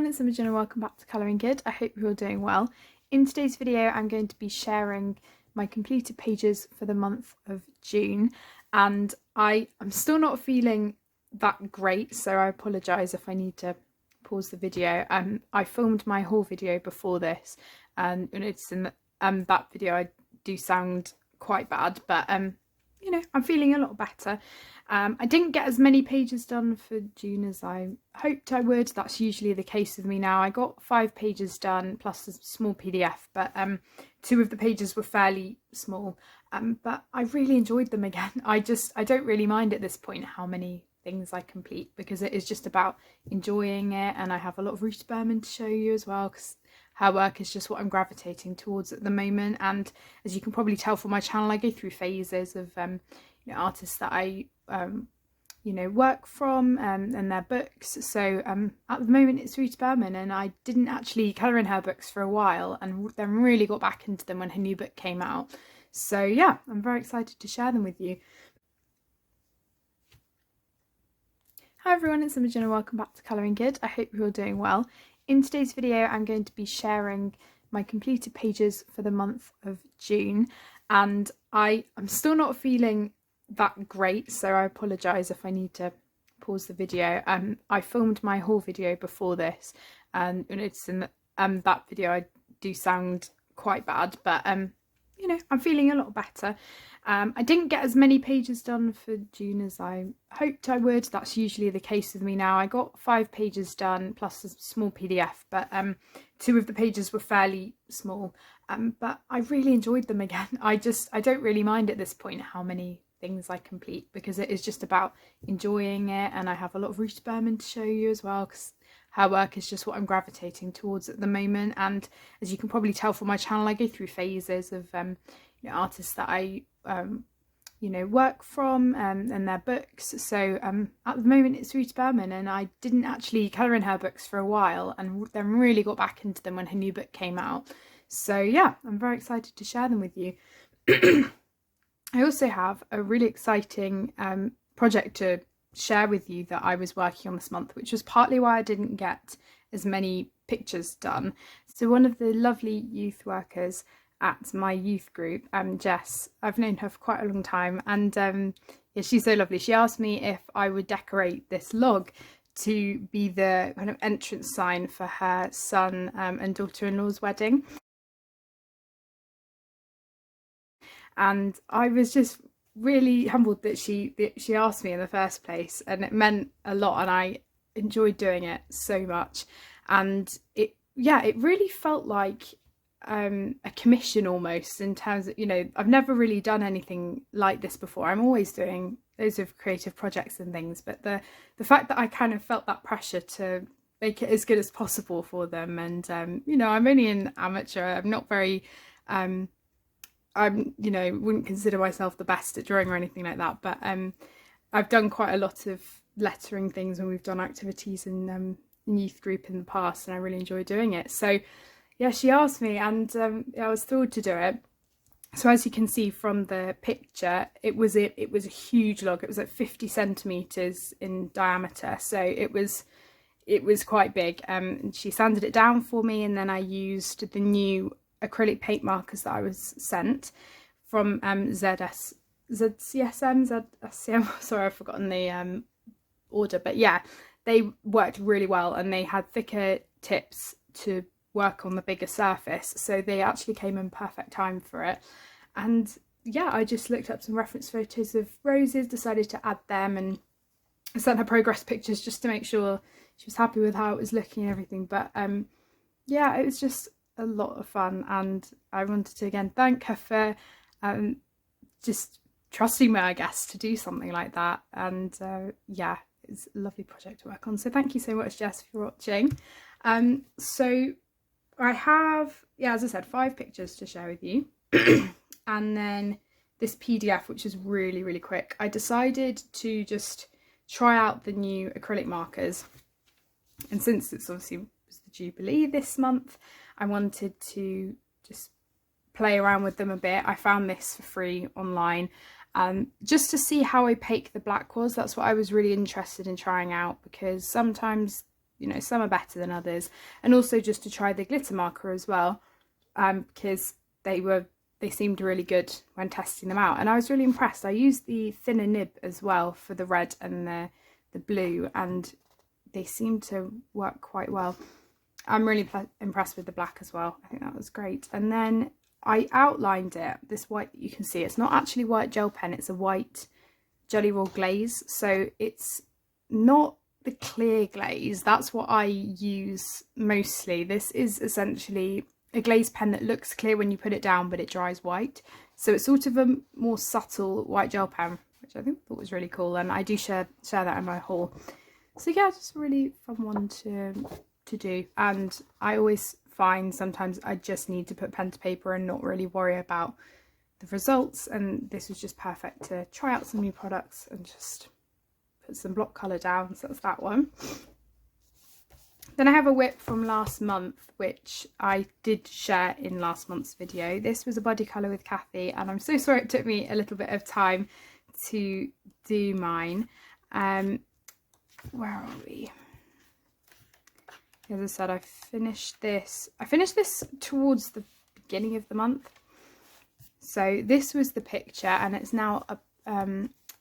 everyone, it's Imogen and welcome back to Colouring Good. I hope you're all doing well. In today's video I'm going to be sharing my completed pages for the month of June, and I'm still not feeling that great, so I apologise if I need to pause the video. I filmed my haul video before this, and it's in that video I do sound quite bad, but you know, I'm feeling a lot better. I didn't get as many pages done for June as I hoped I would. That's usually the case with me now. I got 5 pages done plus a small PDF, but 2 of the pages were fairly small, but I really enjoyed them again. I don't really mind at this point how many things I complete, because it is just about enjoying it, and I have a lot of Ruth Berman to show you as well, because her work is just what I'm gravitating towards at the moment. And as you can probably tell from my channel, I go through phases of you know, artists that I you know, work from and their books. So at the moment it's Ruth Berman, and I didn't actually colour in her books for a while, and then really got back into them when her new book came out. So yeah, I'm very excited to share them with you. Hi everyone, it's Imogen and welcome back to Colouring Good. I hope you're all doing well. In today's video I'm going to be sharing my completed pages for the month of June, and I'm still not feeling that great, so I apologise if I need to pause the video. I filmed my haul video before this, and it's in that video I do sound quite bad, but you know, I'm feeling a lot better. I didn't get as many pages done for June as I hoped I would. That's usually the case with me now. I got 5 pages done plus a small PDF, but 2 of the pages were fairly small, but I really enjoyed them again. I don't really mind at this point how many things I complete, because it is just about enjoying it, and I have a lot of Ruth Berman to show you as well, because her work is just what I'm gravitating towards at the moment. And as you can probably tell from my channel, I go through phases of you know, artists that I you know, work from and their books. So at the moment it's Ruth Berman, and I didn't actually colour in her books for a while, and then really got back into them when her new book came out. So yeah, I'm very excited to share them with you. I also have a really exciting project to share with you that I was working on this month, which was partly why I didn't get as many pictures done. So one of the lovely youth workers at my youth group, Jess, I've known her for quite a long time, and yeah, she's so lovely. She asked me if I would decorate this log to be the kind of entrance sign for her son and daughter-in-law's wedding. And I was just really humbled that she asked me in the first place, and it meant a lot, and I enjoyed doing it so much. And it really felt like a commission almost, in terms of, you know, I've never really done anything like this before. I'm always doing loads of creative projects and things, but the fact that I kind of felt that pressure to make it as good as possible for them. And you know, I'm only an amateur. I'm not very I'm, you know, wouldn't consider myself the best at drawing or anything like that, but I've done quite a lot of lettering things when we've done activities in youth group in the past, and I really enjoy doing it. So yeah, she asked me, and I was thrilled to do it. So as you can see from the picture, it was a huge log. It was like 50 centimeters in diameter, so it was quite big. And she sanded it down for me, and then I used the new acrylic paint markers that I was sent from ZCSM. Sorry, I've forgotten the order, but yeah, they worked really well, and they had thicker tips to work on the bigger surface, so they actually came in perfect time for it. And yeah, I just looked up some reference photos of roses, decided to add them, and I sent her progress pictures just to make sure she was happy with how it was looking and everything. But yeah, it was just a lot of fun, and I wanted to again thank her for just trusting me, I guess, to do something like that. And yeah, it's a lovely project to work on, so thank you so much, Jess, for watching. So I have, yeah, as I said, 5 pictures to share with you and then this PDF, which is really, really quick. I decided to just try out the new acrylic markers, and since it's obviously was the Jubilee this month, I wanted to just play around with them a bit. I found this for free online, just to see how opaque the black was. That's what I was really interested in trying out, because sometimes you know, some are better than others. And also just to try the glitter marker as well, because they seemed really good when testing them out, and I was really impressed. I used the thinner nib as well for the red and the blue, and they seemed to work quite well. I'm really impressed with the black as well. I think that was great. And then I outlined it, this white that you can see. It's not actually white gel pen, it's a white Jelly Roll glaze. So it's not the clear glaze. That's what I use mostly. This is essentially a glaze pen that looks clear when you put it down, but it dries white. So it's sort of a more subtle white gel pen, which I thought was really cool. And I do share that in my haul. So yeah, just a really fun one to do. And I always find sometimes I just need to put pen to paper and not really worry about the results. And this was just perfect to try out some new products and just put some block colour down. So that's that one. Then I have a whip from last month, which I did share in last month's video. This was a body colour with Kathy, and I'm so sorry it took me a little bit of time to do mine. Where are we? As I said, I finished this towards the beginning of the month. So this was the picture, and it's now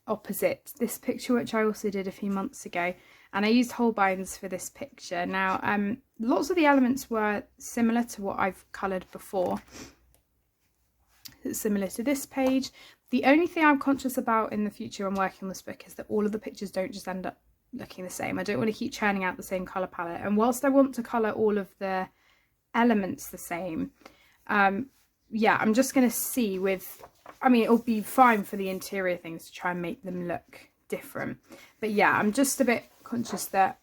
opposite this picture, which I also did a few months ago. And I used Holbein's for this picture. Now, lots of the elements were similar to what I've coloured before. It's similar to this page. The only thing I'm conscious about in the future when working on this book is that all of the pictures don't just end up looking the same. I don't want to keep churning out the same colour palette. And whilst I want to colour all of the elements the same, yeah, I'm just going to see with... I mean, it'll be fine for the interior things to try and make them look different. But yeah, I'm just a bit conscious that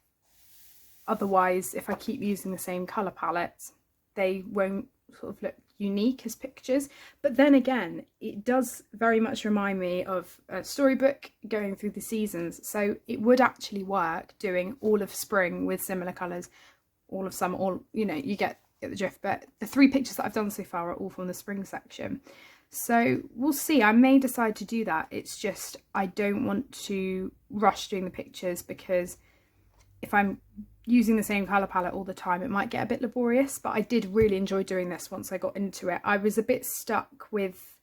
otherwise, if I keep using the same colour palette, they won't sort of look unique as pictures. But then again, it does very much remind me of a storybook going through the seasons. So it would actually work doing all of spring with similar colours, all of summer, all, you know, you get the drift. But the 3 pictures that I've done so far are all from the spring section. So we'll see. I may decide to do that. It's just I don't want to rush doing the pictures, because if I'm using the same colour palette all the time, it might get a bit laborious. But I did really enjoy doing this once I got into it. I was a bit stuck with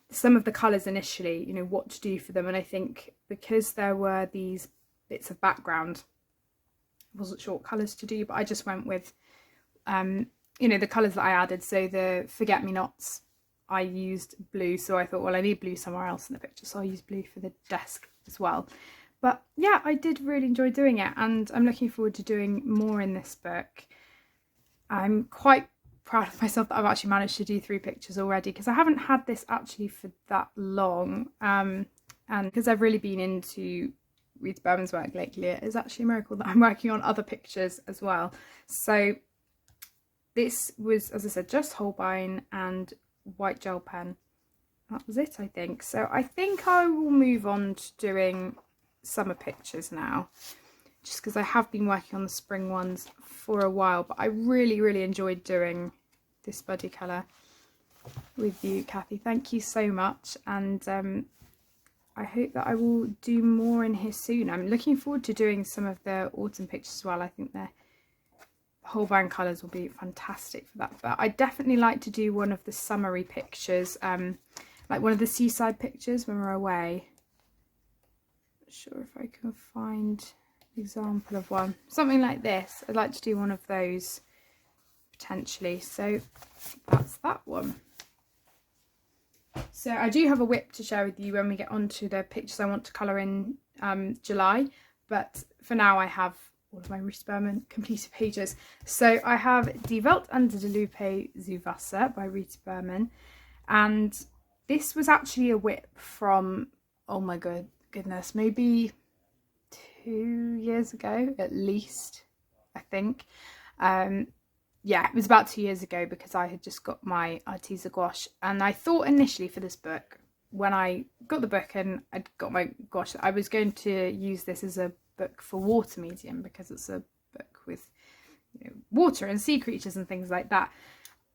some of the colours initially, you know, what to do for them. And I think because there were these bits of background, I wasn't sure what colours to do, but I just went with, you know, the colours that I added. So the Forget-Me-Nots, I used blue, so I thought, well, I need blue somewhere else in the picture, so I used blue for the desk as well. But yeah, I did really enjoy doing it, and I'm looking forward to doing more in this book. I'm quite proud of myself that I've actually managed to do 3 pictures already, because I haven't had this actually for that long, and because I've really been into Ruth Berman's work lately, it is actually a miracle that I'm working on other pictures as well. So this was, as I said, just Holbein and white gel pen. That was it, I think. So I think I will move on to doing summer pictures now, just because I have been working on the spring ones for a while, but I really enjoyed doing this body colour with you, Kathy. Thank you so much, and I hope that I will do more in here soon. I'm looking forward to doing some of the autumn pictures as well. I think the Holbein colours will be fantastic for that, but I definitely like to do one of the summery pictures, like one of the seaside pictures when we're away. Not sure if I can find an example of one, something like this. I'd like to do one of those potentially, so that's that one. So I do have a whip to share with you when we get on to the pictures I want to colour in July, but for now I have all of my Ruth Berman completed pages. So I have Die Welt unter der Lupe Zuvassa by Ruth Berman, and this was actually a whip from, oh my goodness, maybe 2 years ago at least, I think. Yeah, it was about 2 years ago, because I had just got my Arteza gouache, and I thought initially for this book, when I got the book and I'd got my gouache, I was going to use this as a book for water medium, because it's a book with, you know, water and sea creatures and things like that.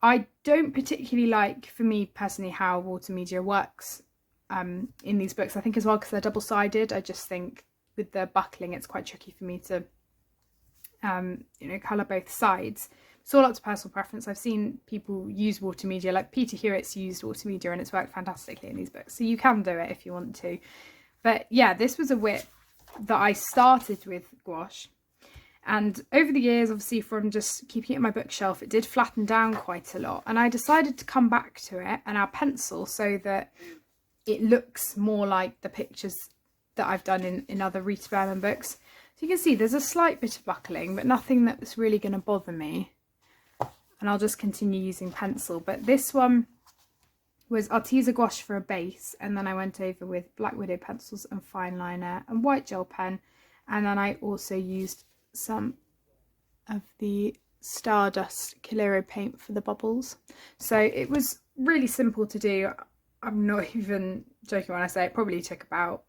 I don't particularly like, for me personally, how water media works in these books. I think as well because they're double-sided, I just think with the buckling it's quite tricky for me to you know, colour both sides. It's all up to personal preference. I've seen people use water media, like Peter Hewitt's used water media and it's worked fantastically in these books. So you can do it if you want to. But yeah, this was a whip that I started with gouache. And over the years, obviously from just keeping it in my bookshelf, it did flatten down quite a lot. And I decided to come back to it and our pencil so that it looks more like the pictures that I've done in other Rita Bearman books. So you can see there's a slight bit of buckling, but nothing that's really going to bother me. And I'll just continue using pencil. But this one was Arteza gouache for a base, and then I went over with Black Widow pencils and fine liner and white gel pen. And then I also used some of the Stardust Kilero paint for the bubbles. So it was really simple to do. I'm not even joking when I say it probably took about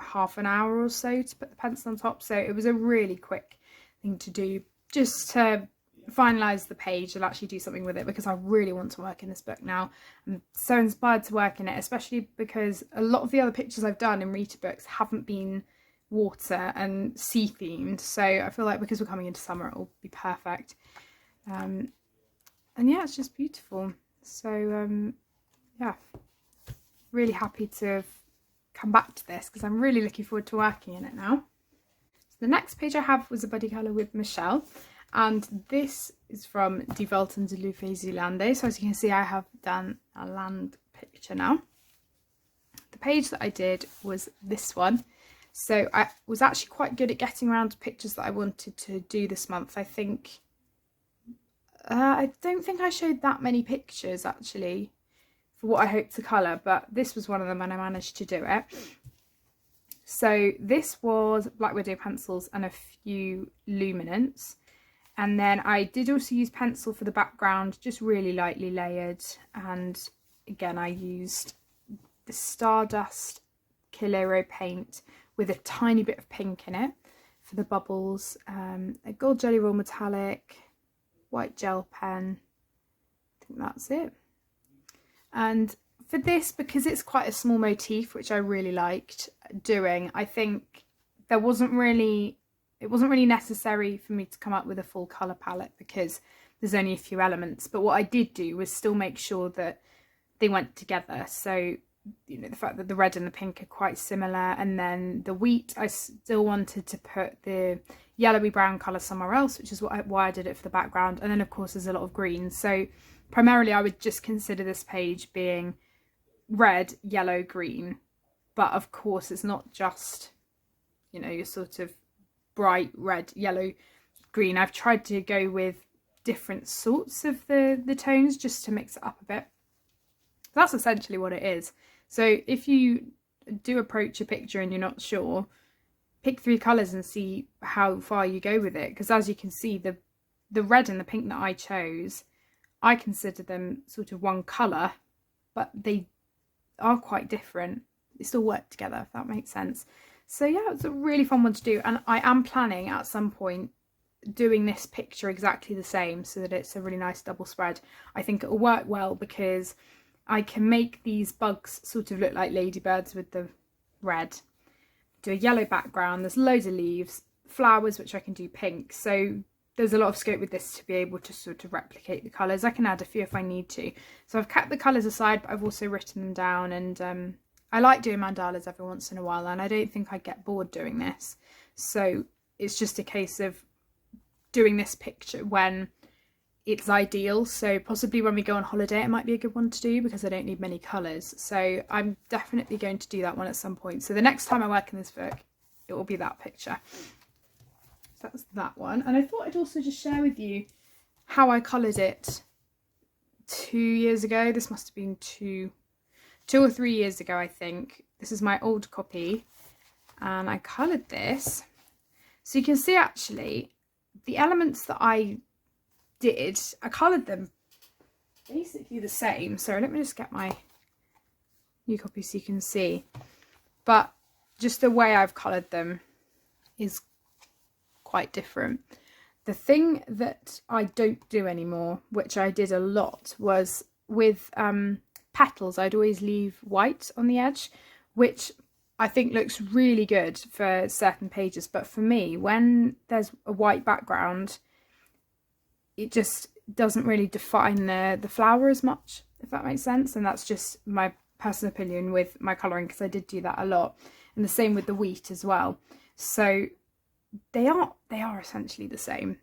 half an hour or so to put the pencil on top. So it was a really quick thing to do, just to finalise the page and actually do something with it, because I really want to work in this book now. I'm so inspired to work in it, especially because a lot of the other pictures I've done in Rita books haven't been water and sea themed, so I feel like because we're coming into summer, it will be perfect. And yeah, it's just beautiful. So yeah, really happy to have come back to this because I'm really looking forward to working in it now. So the next page I have was a buddy colour with Michelle, and this is from Die Welten de Lupe Zuvassa. So as you can see, I have done a land picture now. The page that I did was this one. So I was actually quite good at getting around to pictures that I wanted to do this month. I think, I don't think I showed that many pictures actually for what I hoped to colour, but this was one of them and I managed to do it. So this was Black Widow pencils and a few luminants. And then I did also use pencil for the background, just really lightly layered. And again, I used the Stardust Kilero paint with a tiny bit of pink in it for the bubbles, a gold jelly roll metallic, white gel pen. I think that's it. And for this, because it's quite a small motif, which I really liked doing, I think it wasn't really necessary for me to come up with a full colour palette because there's only a few elements. But what I did do was still make sure that they went together. So, you know, the fact that the red and the pink are quite similar, and then the wheat, I still wanted to put the yellowy brown colour somewhere else, which is why I did it for the background. And then of course there's a lot of green, so primarily I would just consider this page being red, yellow, green. But of course it's not just, you know, your sort of bright red, yellow, green. I've tried to go with different sorts of the tones just to mix it up a bit. That's essentially what it is. So if you do approach a picture and you're not sure, pick 3 colours and see how far you go with it. Because as you can see, the red and the pink that I chose, I consider them sort of one colour, but they are quite different. They still work together, if that makes sense. So yeah, it's a really fun one to do. And I am planning at some point doing this picture exactly the same so that it's a really nice double spread. I think it'll work well because I can make these bugs sort of look like ladybirds with the red. Do a yellow background, there's loads of leaves, flowers, which I can do pink. So there's a lot of scope with this to be able to sort of replicate the colours. I can add a few if I need to. So I've kept the colours aside, but I've also written them down. And I like doing mandalas every once in a while, and I don't think I'd get bored doing this. So it's just a case of doing this picture when it's ideal. So possibly when we go on holiday it might be a good one to do because I don't need many colours. So I'm definitely going to do that one at some point. So the next time I work in this book, it will be that picture. So that's that one. And I thought I'd also just share with you how I coloured it 2 years ago. This must have been two or 3 years ago, I think. This is my old copy and I coloured this. So you can see actually the elements that I coloured them basically the same. So let me just get my new copy so you can see. But just the way I've coloured them is quite different. The thing that I don't do anymore, which I did a lot, was with petals, I'd always leave white on the edge, which I think looks really good for certain pages, but for me, when there's a white background, it just doesn't really define the flower as much, if that makes sense. And that's just my personal opinion with my colouring, because I did do that a lot. And the same with the wheat as well. So they are essentially the same,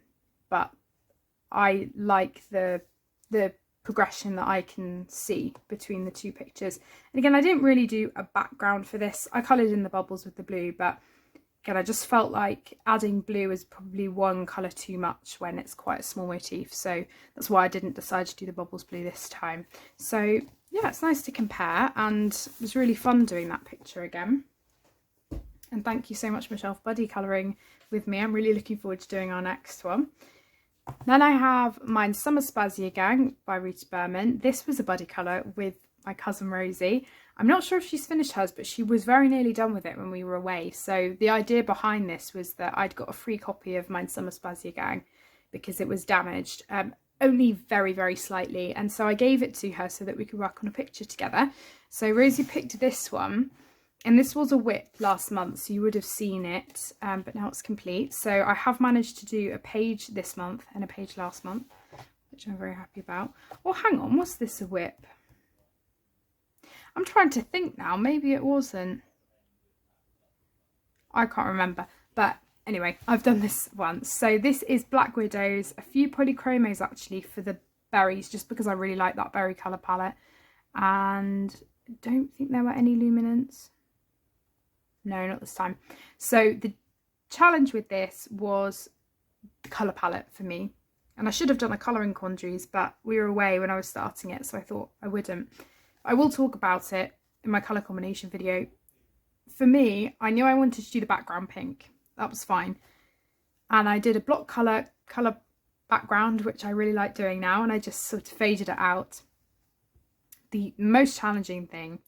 but I like the progression that I can see between the two pictures. And again, I didn't really do a background for this. I coloured in the bubbles with the blue, but again, I just felt like adding blue is probably one colour too much when it's quite a small motif. So that's why I didn't decide to do the bubbles blue this time. So yeah, it's nice to compare, and it was really fun doing that picture again. And thank you so much, Michelle, for buddy colouring with me. I'm really looking forward to doing our next one. Then I have my Summer Spazia Gang by Rita Berman. This was a buddy colour with my cousin Rosie. I'm not sure if she's finished hers, but she was very nearly done with it when we were away. So the idea behind this was that I'd got a free copy of my Summer Spazia Gang because it was damaged, only very, very slightly. And so I gave it to her so that we could work on a picture together. So Rosie picked this one. And this was a whip last month, so you would have seen it, but now it's complete. So I have managed to do a page this month and a page last month, which I'm very happy about. Oh, hang on, was this a whip? I'm trying to think now, maybe it wasn't. I can't remember, but anyway, I've done this once. So this is Black Widows, a few polychromos actually for the berries, just because I really like that berry colour palette. And I don't think there were any luminance. No, not this time. So the challenge with this was the colour palette for me. And I should have done a colouring quandaries, but we were away when I was starting it, so I thought I wouldn't. I will talk about it in my colour combination video. For me, I knew I wanted to do the background pink. That was fine. And I did a block colour background, which I really like doing now, and I just sort of faded it out. The most challenging thing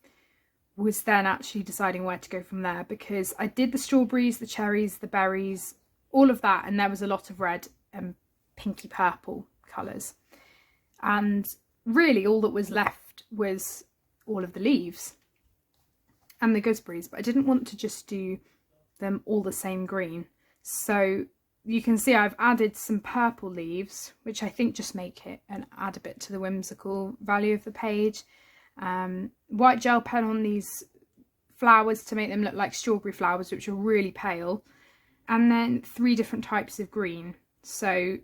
was then actually deciding where to go from there, because I did the strawberries, the cherries, the berries, all of that, and there was a lot of red and pinky purple colours. And really all that was left was all of the leaves and the gooseberries, but I didn't want to just do them all the same green. So you can see I've added some purple leaves, which I think just make it and add a bit to the whimsical value of the page. White gel pen on these flowers to make them look like strawberry flowers, which are really pale, and then 3 different types of green. So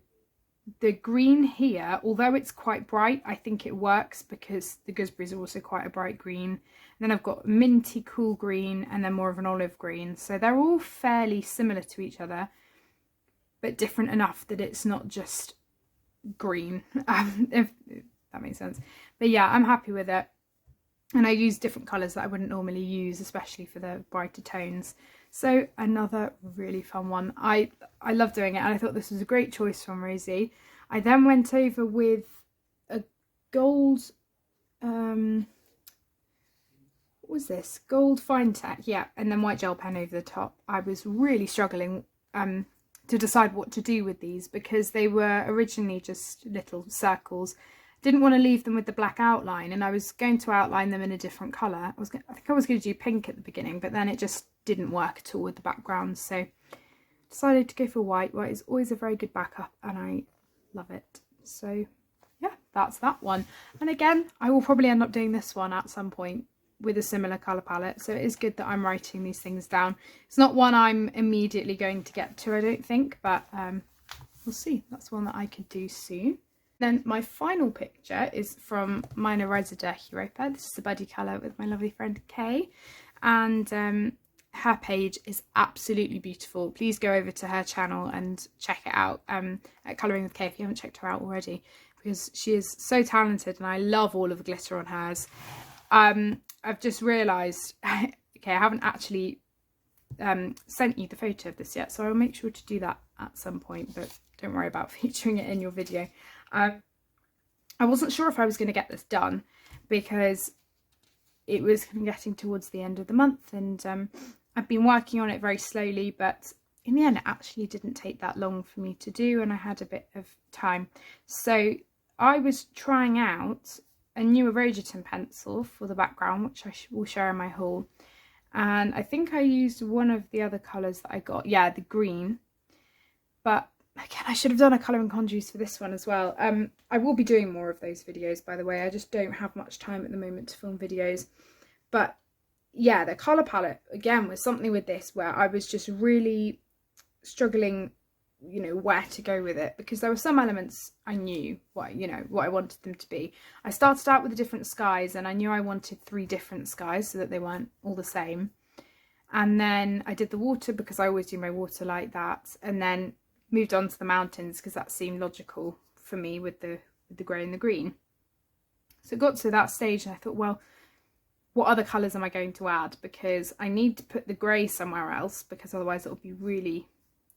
the green here, although it's quite bright, I think it works because the gooseberries are also quite a bright green. And then I've got minty cool green and then more of an olive green, so they're all fairly similar to each other but different enough that it's not just green, if that makes sense. But yeah, I'm happy with it. And I use different colours that I wouldn't normally use, especially for the brighter tones. So another really fun one. I love doing it, and I thought this was a great choice from Rosie. I then went over with a gold, what was this? Gold Fine Tech, yeah, and then white gel pen over the top. I was really struggling to decide what to do with these because they were originally just little circles. Didn't want to leave them with the black outline, and I was going to outline them in a different colour. I think I was going to do pink at the beginning, but then it just didn't work at all with the background, so decided to go for white. White is always a very good backup, and I love it. So yeah, that's that one. And again, I will probably end up doing this one at some point with a similar colour palette, so it is good that I'm writing these things down. It's not one I'm immediately going to get to, I don't think, but we'll see. That's one that I could do soon. Then my final picture is from Minorizer Europa. This is a buddy colour with my lovely friend Kay, and her page is absolutely beautiful. Please go over to her channel and check it out at Colouring with Kay if you haven't checked her out already, because she is so talented and I love all of the glitter on hers. I've just realised, okay, I haven't actually sent you the photo of this yet, so I'll make sure to do that at some point, but don't worry about featuring it in your video. I wasn't sure if I was going to get this done because it was getting towards the end of the month, and I've been working on it very slowly, but in the end it actually didn't take that long for me to do, and I had a bit of time. So I was trying out a new Erogeton pencil for the background, which I will share in my haul, And I think I used one of the other colours that I got, yeah, the green. But again, I should have done a colouring conjuice for this one as well. I will be doing more of those videos, by the way. I just don't have much time at the moment to film videos. But yeah, the colour palette, again, was something with this where I was just really struggling, you know, where to go with it, because there were some elements I knew what I wanted them to be. I started out with the different skies, and I knew I wanted 3 different skies so that they weren't all the same. And then I did the water because I always do my water like that, and then moved on to the mountains because that seemed logical for me with the grey and the green. So it got to that stage and I thought, well, what other colours am I going to add? Because I need to put the grey somewhere else, because otherwise it'll be really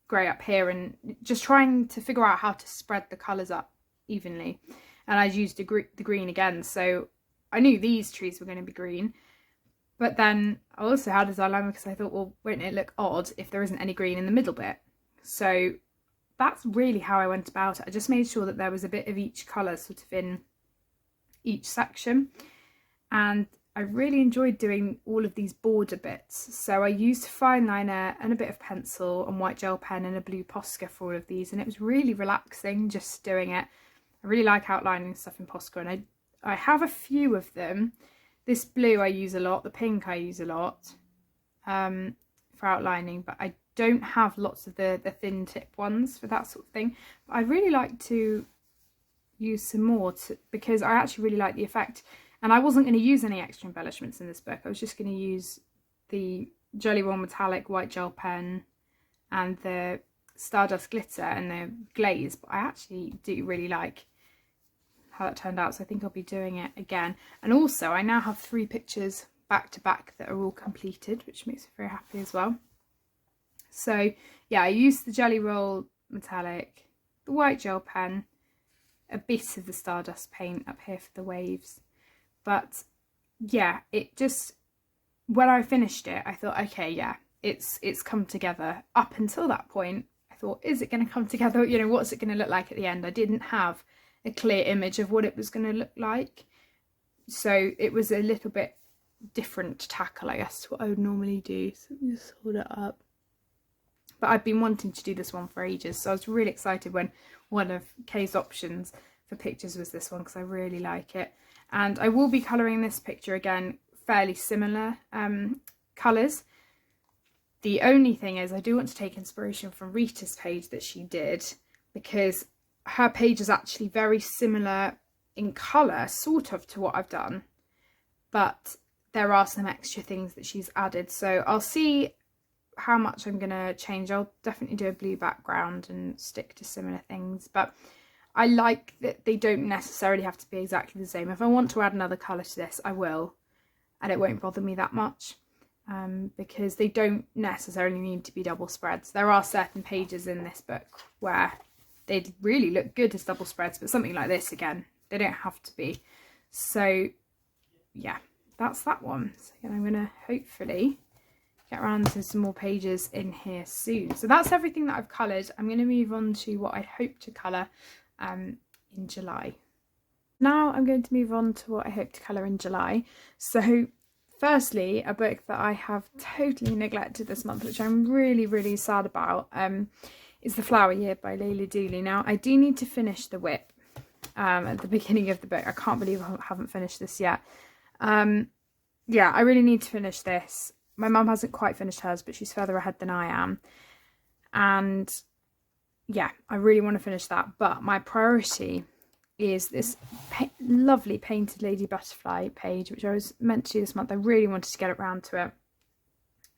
grey up here, and just trying to figure out how to spread the colours up evenly. And I used the green again, so I knew these trees were going to be green. But then I also had a dilemma because I thought, well, won't it look odd if there isn't any green in the middle bit? So that's really how I went about it. I just made sure that there was a bit of each colour sort of in each section. And I really enjoyed doing all of these border bits. So I used fine liner and a bit of pencil and white gel pen and a blue Posca for all of these. And it was really relaxing just doing it. I really like outlining stuff in Posca, and I have a few of them. This blue I use a lot, the pink I use a lot for outlining, but I don't have lots of the thin tip ones for that sort of thing. But I'd really like to use some more because I actually really like the effect. And I wasn't going to use any extra embellishments in this book. I was just going to use the Jelly Roll Metallic white gel pen and the Stardust glitter and the glaze. But I actually do really like how that turned out, so I think I'll be doing it again. And also I now have 3 pictures back to back that are all completed, which makes me very happy as well. So yeah, I used the Jelly Roll Metallic, the white gel pen, a bit of the Stardust paint up here for the waves. But yeah, it just, when I finished it, I thought, okay, yeah, it's come together. Up until that point, I thought, is it going to come together? You know, what's it going to look like at the end? I didn't have a clear image of what it was going to look like. So it was a little bit different to tackle, I guess, to what I would normally do. So let me just hold it up. But I've been wanting to do this one for ages. So I was really excited when one of Kay's options for pictures was this one, because I really like it. And I will be colouring this picture again, fairly similar colours. The only thing is I do want to take inspiration from Rita's page that she did, because her page is actually very similar in colour, sort of, to what I've done. But there are some extra things that she's added. So I'll see how much I'm going to change. I'll definitely do a blue background and stick to similar things. But I like that they don't necessarily have to be exactly the same. If I want to add another colour to this, I will. And it won't bother me that much. Because they don't necessarily need to be double spreads. There are certain pages in this book where they'd really look good as double spreads. But something like this, again, they don't have to be. So, yeah, that's that one. So again, I'm going to hopefully get around to some more pages in here soon. So that's everything that I've coloured. I'm going to move on to what I hope to colour in July. Now I'm going to move on to what I hope to colour in July. So firstly, a book that I have totally neglected this month, which I'm really, really sad about, is The Flower Year by Layla Dooley. Now, I do need to finish the whip at the beginning of the book. I can't believe I haven't finished this yet. Yeah, I really need to finish this. My mum hasn't quite finished hers, but she's further ahead than I am. And yeah, I really want to finish that. But my priority is this lovely painted Lady Butterfly page, which I was meant to do this month. I really wanted to get around to it.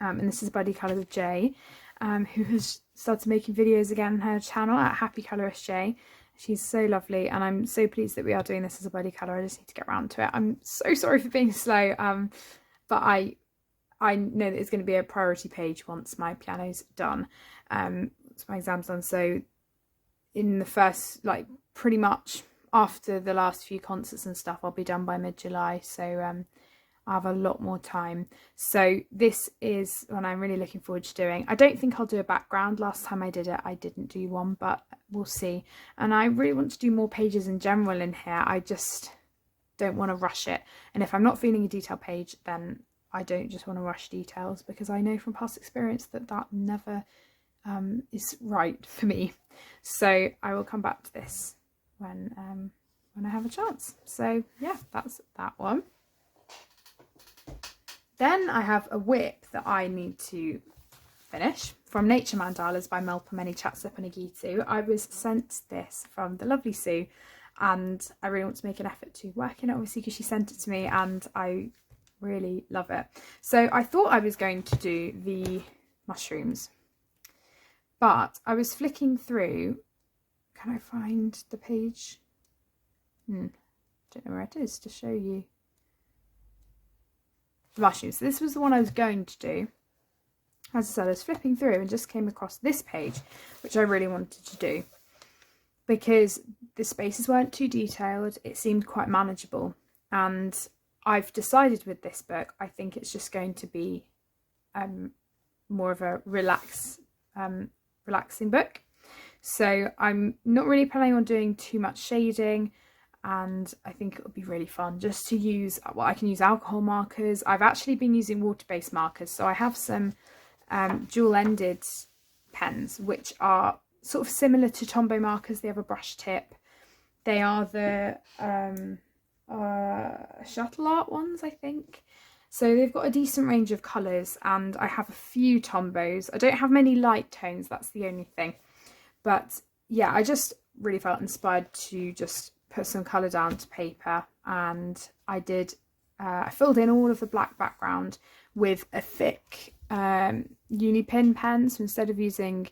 And this is Buddy Colour with Jay, who has started making videos again on her channel at Happy Colourist Jay. She's so lovely, and I'm so pleased that we are doing this as a buddy colour. I just need to get around to it. I'm so sorry for being slow, but I know that it's going to be a priority page once my piano's done, once my exam's done. So in the first, like, pretty much after the last few concerts and stuff, I'll be done by mid-July. So I have a lot more time. So this is one I'm really looking forward to doing. I don't think I'll do a background. Last time I did it, I didn't do one, but we'll see. And I really want to do more pages in general in here. I just don't want to rush it. And if I'm not feeling a detail page, then I don't just want to rush details, because I know from past experience that that never is right for me. So I will come back to this when I have a chance. So yeah, that's that one. Then I have a whip that I need to finish from Nature Mandalas by Melpomene Chatsupanaghitu. I was sent this from the lovely Sue, and I really want to make an effort to work in it, obviously, because she sent it to me and I really love it. So I thought I was going to do the mushrooms, but I was flicking through. Can I find the page? Don't know where it is to show you the mushrooms. So this was the one I was going to do. As I said, I was flipping through and just came across this page, which I really wanted to do because the spaces weren't too detailed. It seemed quite manageable, and I've decided with this book, I think it's just going to be more of a relaxing book. So I'm not really planning on doing too much shading, and I think it would be really fun just to use, well, I can use alcohol markers. I've actually been using water-based markers, so I have some dual-ended pens, which are sort of similar to Tombow markers. They have a brush tip. They are the shuttle art ones, I think. So they've got a decent range of colours, and I have a few Tombows. I don't have many light tones, that's the only thing. But yeah, I just really felt inspired to just put some colour down to paper, and I did, I filled in all of the black background with a thick uni pen. So instead of using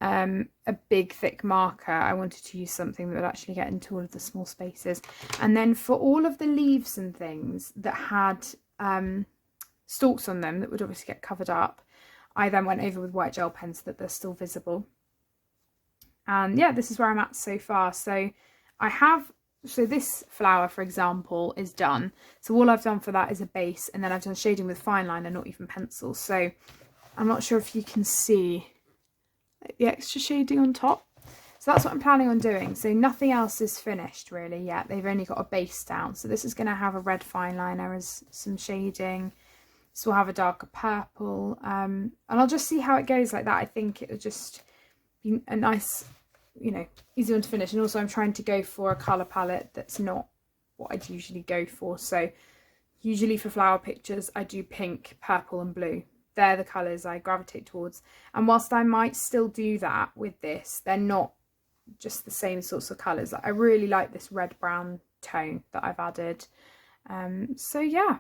a big thick marker, I wanted to use something that would actually get into all of the small spaces. And then for all of the leaves and things that had stalks on them that would obviously get covered up, I then went over with white gel pens so that they're still visible. And yeah, this is where I'm at so far. So so this flower, for example, is done. So all I've done for that is a base, and then I've done shading with fine liner, not even pencil. So I'm not sure if you can see the extra shading on top. So that's what I'm planning on doing. So nothing else is finished really yet. They've only got a base down. So this is going to have a red fine liner as some shading. So we'll have a darker purple. And I'll just see how it goes like that. I think it'll just be a nice, you know, easy one to finish. And also I'm trying to go for a colour palette that's not what I'd usually go for. So usually for flower pictures I do pink, purple and blue. They're the colours I gravitate towards. And whilst I might still do that with this, they're not just the same sorts of colours. I really like this red brown tone that I've added. So yeah,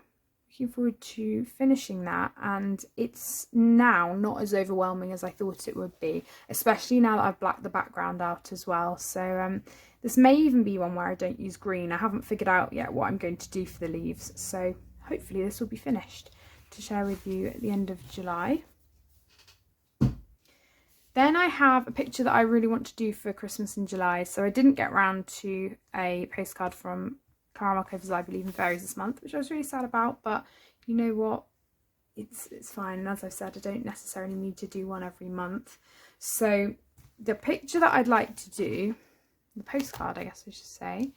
looking forward to finishing that. And it's now not as overwhelming as I thought it would be, especially now that I've blacked the background out as well. So this may even be one where I don't use green. I haven't figured out yet what I'm going to do for the leaves, so hopefully this will be finished to share with you at the end of July. Then I have a picture that I really want to do for Christmas in July. So I didn't get around to a postcard from Clara Markova's I Believe in Fairies this month, which I was really sad about, but you know what? It's fine. And as I said, I don't necessarily need to do one every month. So the picture that I'd like to do, the postcard I guess I should say,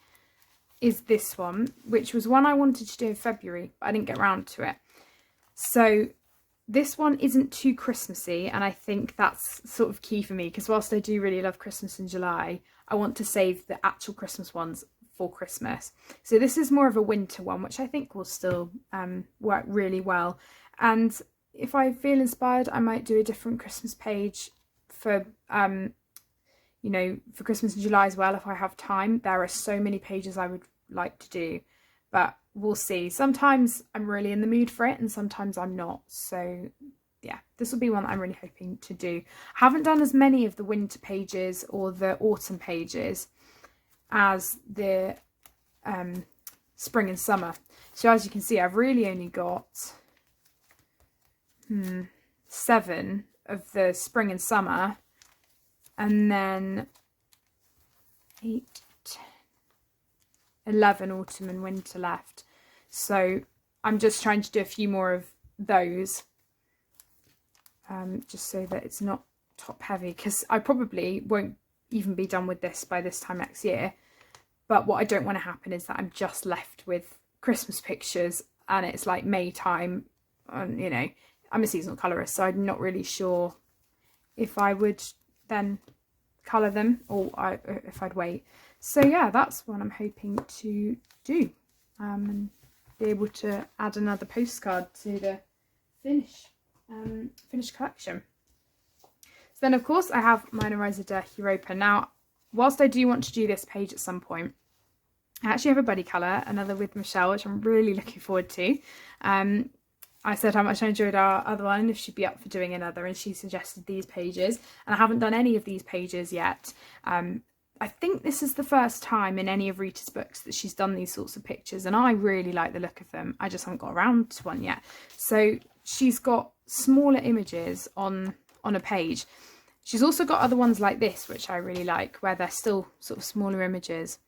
is this one, which was one I wanted to do in February, but I didn't get around to it. So this one isn't too Christmassy, and I think that's sort of key for me, because whilst I do really love Christmas in July, I want to save the actual Christmas ones for Christmas. So this is more of a winter one, which I think will still work really well. And if I feel inspired, I might do a different Christmas page for you know, for Christmas in July as well if I have time. There are so many pages I would like to do, but we'll see. Sometimes I'm really in the mood for it and sometimes I'm not. So yeah, this will be one that I'm really hoping to do. I haven't done as many of the winter pages or the autumn pages as the spring and summer. So as you can see, I've really only got 7 of the spring and summer, and then 8, 10, 11 autumn and winter left. So I'm just trying to do a few more of those, just so that it's not top heavy, because I probably won't even be done with this by this time next year. But what I don't want to happen is that I'm just left with Christmas pictures and it's like May time, and you know, I'm a seasonal colourist, so I'm not really sure if I would then colour them or if I'd wait. So yeah, that's what I'm hoping to do, and be able to add another postcard to the finished collection. So then of course I have Minorizer Europa. Now, whilst I do want to do this page at some point, I actually have a buddy colour, another with Michelle, which I'm really looking forward to. I said how much I enjoyed our other one, if she'd be up for doing another, and she suggested these pages, and I haven't done any of these pages yet. I think this is the first time in any of Rita's books that she's done these sorts of pictures, and I really like the look of them. I just haven't got around to one yet. So she's got smaller images on a page. She's also got other ones like this, which I really like, where they're still sort of smaller images.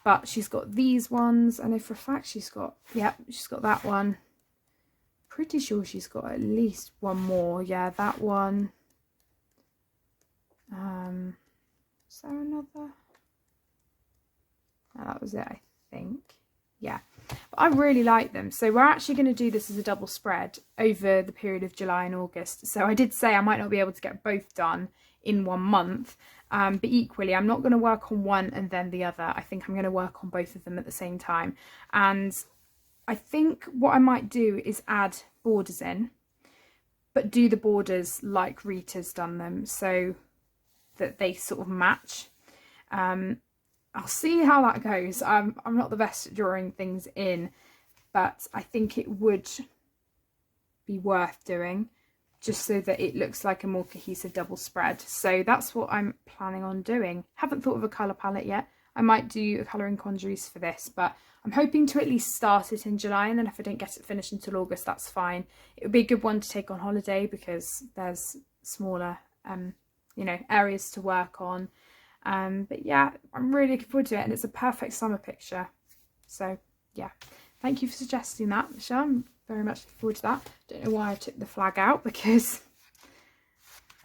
But she's got these ones. I know for a fact she's got that one. Pretty sure she's got at least one more. Yeah, that one. Is there another? No, that was it, I think. Yeah, but I really like them. So we're actually going to do this as a double spread over the period of July and August. So I did say I might not be able to get both done in 1 month, but equally I'm not going to work on one and then the other. I think I'm going to work on both of them at the same time. And I think what I might do is add borders in, but do the borders like Rita's done them, so that they sort of match. I'll see how that goes. I'm not the best at drawing things in, but I think it would be worth doing, just so that it looks like a more cohesive double spread. So that's what I'm planning on doing. Haven't thought of a colour palette yet. I might do a colouring conjuries for this, but I'm hoping to at least start it in July, and then if I don't get it finished until August, that's fine. It would be a good one to take on holiday because there's smaller you know, areas to work on. But yeah, I'm really looking forward to it, and it's a perfect summer picture. So yeah, thank you for suggesting that, Michelle. I'm very much looking forward to that. Don't know why I took the flag out, because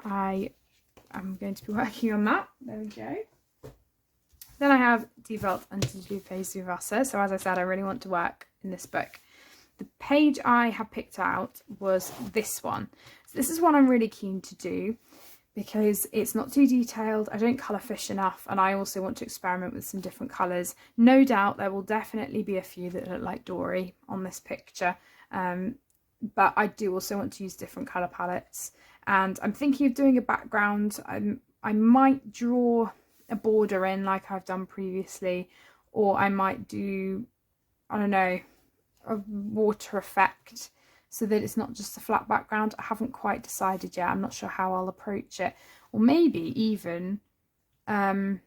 I am going to be working on that. There we go. Then I have Die Welt and Lupe Zuvassa. So as I said, I really want to work in this book. The page I have picked out was this one. So this is one I'm really keen to do, because it's not too detailed, I don't colour fish enough, and I also want to experiment with some different colours. No doubt there will definitely be a few that look like Dory on this picture, but I do also want to use different colour palettes. And I'm thinking of doing a background. I might draw a border in like I've done previously, or I might do, I don't know, a water effect, so that it's not just a flat background. I haven't quite decided yet. I'm not sure how I'll approach it. Or maybe even, I've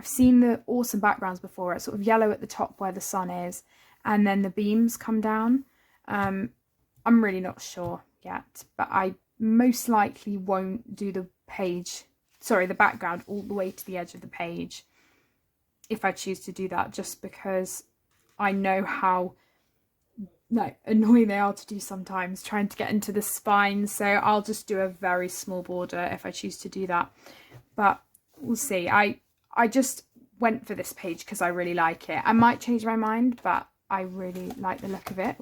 seen the awesome backgrounds before. It's sort of yellow at the top where the sun is, and then the beams come down. I'm really not sure yet, but I most likely won't do the background all the way to the edge of the page if I choose to do that, just because I know how annoying they are to do sometimes, trying to get into the spine. So I'll just do a very small border if I choose to do that, but we'll see. I just went for this page because I really like it. I might change my mind, but I really like the look of it.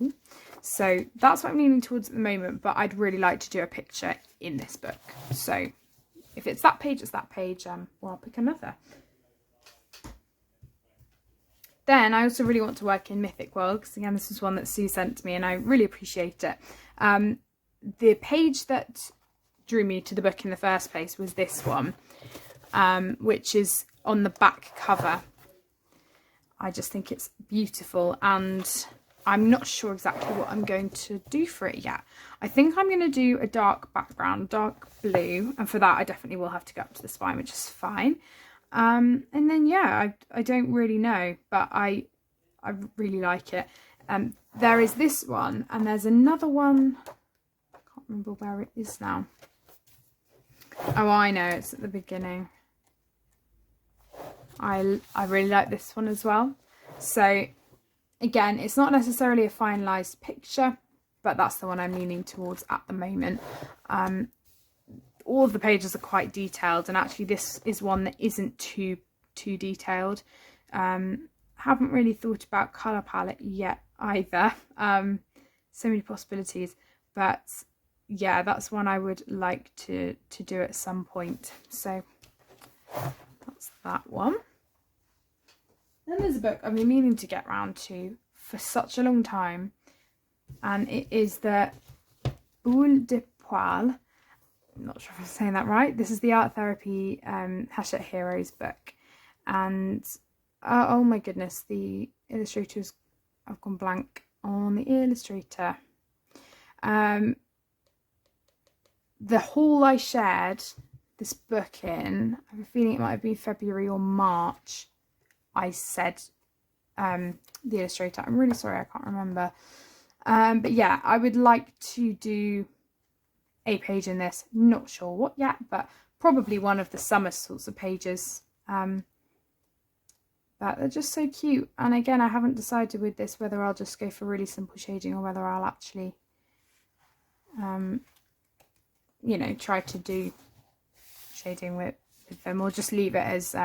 So that's what I'm leaning towards at the moment, but I'd really like to do a picture in this book. So if it's that page, it's that page. Well, I'll pick another. Then I also really want to work in Mythic World, because again, this is one that Sue sent to me and I really appreciate it. The page that drew me to the book in the first place was this one, which is on the back cover. I just think it's beautiful, and I'm not sure exactly what I'm going to do for it yet. I think I'm going to do a dark background, dark blue, and for that I definitely will have to go up to the spine, which is fine. And then yeah, I don't really know, but I really like it. There is this one, and there's another one. I can't remember where it is now. Oh, I know, it's at the beginning. I really like this one as well. So again, it's not necessarily a finalised picture, but that's the one I'm leaning towards at the moment. All of the pages are quite detailed, and actually this is one that isn't too detailed. haven't really thought about colour palette yet either. So many possibilities, but yeah, that's one I would like to do at some point. So that's that one. Then there's a book I've been meaning to get around to for such a long time, and it is the Boule de Poil. I'm not sure if I'm saying that right. This is the Art Therapy #Heroes book, and oh my goodness, the illustrators, I've gone blank on the illustrator. The haul I shared this book in, I have a feeling it might have been February or March, I said the illustrator. I'm really sorry, I can't remember. But yeah, I would like to do a page in this. Not sure what yet, but probably one of the summer sorts of pages. But they're just so cute. And again, I haven't decided with this whether I'll just go for really simple shading or whether I'll actually, you know, try to do shading with them, or just leave it as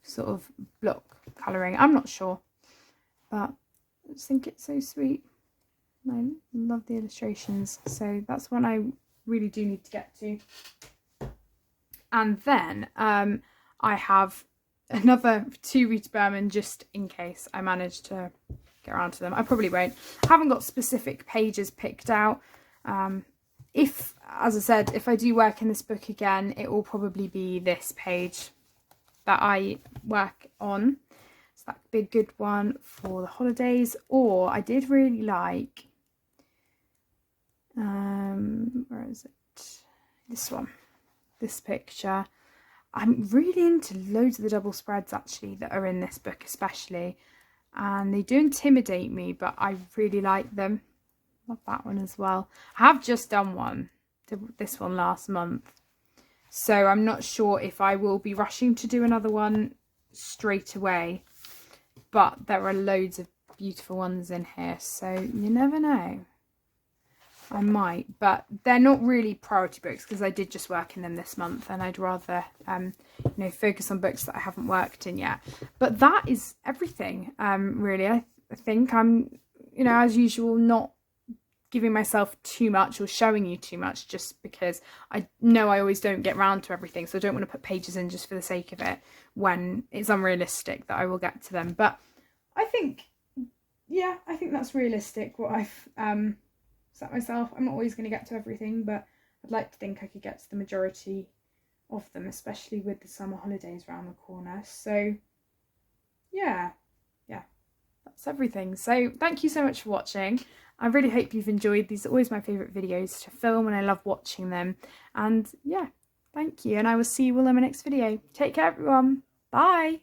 sort of block colouring. I'm not sure, but I just think it's so sweet. I love the illustrations, so that's one I really do need to get to. And then I have another 2 Rita Berman, just in case I manage to get around to them. I probably won't. I haven't got specific pages picked out. If, as I said, if I do work in this book again, it will probably be this page that I work on. So that could be a good one for the holidays. Or I did really like, where is it? This one, this picture. I'm really into loads of the double spreads actually that are in this book especially, and they do intimidate me, but I really like them. Love that one as well. I have just done one, this one last month, so I'm not sure if I will be rushing to do another one straight away, but there are loads of beautiful ones in here, so you never know. I might, but they're not really priority books because I did just work in them this month, and I'd rather you know, focus on books that I haven't worked in yet. But that is everything, really. I think I'm, you know, as usual, not giving myself too much or showing you too much, just because I know I always don't get round to everything, so I don't want to put pages in just for the sake of it when it's unrealistic that I will get to them. But I think, yeah, I think that's realistic what I've set myself. I'm not always going to get to everything, but I'd like to think I could get to the majority of them, especially with the summer holidays around the corner. So yeah, that's everything. So thank you so much for watching. I really hope you've enjoyed. These are always my favourite videos to film, and I love watching them. And yeah, thank you, and I will see you all in my next video. Take care, everyone. Bye.